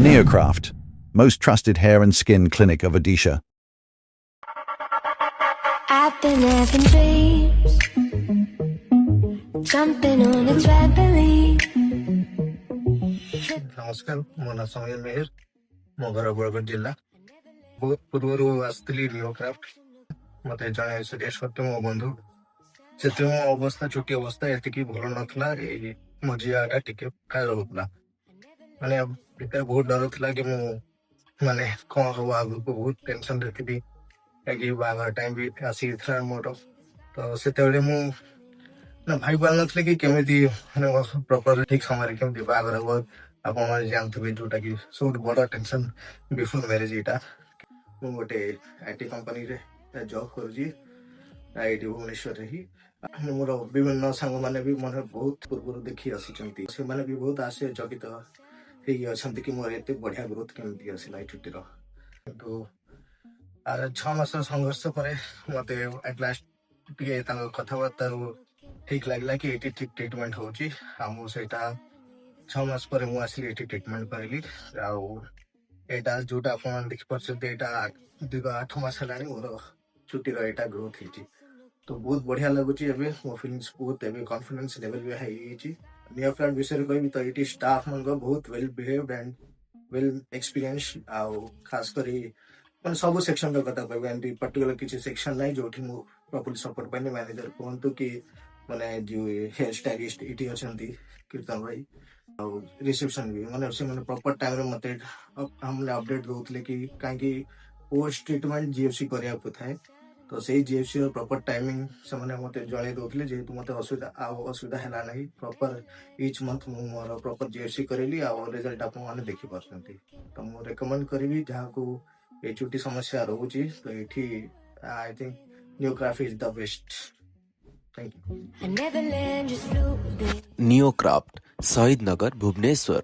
Niocraaft, most trusted hair and skin clinic of Odisha. I've been having dreams, jumping on a trampoline. नमस्कार मो ना समीर मेहर मो घर बरगढ़ जिला बहुत पूर्व आसली नियोक्राफ्ट मत जड़े सुरेश करते मो बंधु से मो अवस्था छोटी अवस्था एति भल नाला मझियाटा टिके खा रोला माने भीतर बहुत डर था कि मु माने कौन हम आगु को बहुत टेंशन रही बागर टाइम भी आसी मोर तो से मु ना भाई पाल नी कि केमी प्रपर ठीक समय केमी बागर हम आपण मैंने जानते जोटा कि सब बड़ टेंशन बिफोर मैरेज यहाँ मुझे गोटे आईटी कंपनी रे जॉब करुँची भुवनेश्वर ही मोर विभिन्न सांग मैंने भी मैंने बहुत पूर्व देखी आसी से मैंने भी बहुत आशे चकित अच्छा कि मोर एत बढ़िया ग्रोथ केमती आसला ये चुटीर कितु 6 मास संघर्ष पर मत एट लास्ट कथबार्ता ठीक लगला कि ये ठीक ट्रिटमेंट होची से 6 मास पर मु आसली ये ट्रिटमेंट करली आटा जोटा आप देखिए दीर्घ 8 मास है मोर चुटीर यहाँ ग्रोथ होती तो बहुत बढ़िया लगुच मो फिलिंग्स बहुत कॉन्फिडेंस लेवल भी हाई नियोक्राफ्ट विषय कह तो ये स्टाफ मन बहुत well behaved and well experience खास करी मैं सब सेक्शन कथा कह एमती पर्टिकुलर किसी सेक्शन ना जो प्रॉपर सपोर्ट पाने मैनेजर कहतु कि मैंने जो हेयर स्टाइलिस्ट ये अच्छा कीर्तन भाई रिसेप्शन भी मैंने से मैंने प्रॉपर टाइम मत हमने अपडेट दूसरे कि कहीं पोस्ट ट्रीटमेंट जीएफसी करने को थाए तो सही जीएफसी प्रॉपर टाइमिंग से मैंने मत जन दूसरे जेहेतु मत असुविधा है ना proper each month more proper GFC करेली रिजल्ट आप देखी पार्टी तो मुझे रेकमेंड करी जहाँ को ये चुटी समस्या रोचे तो ये I think Neocraft is the best thank you Neocraft, Shahid Nagar, Bhubaneswar.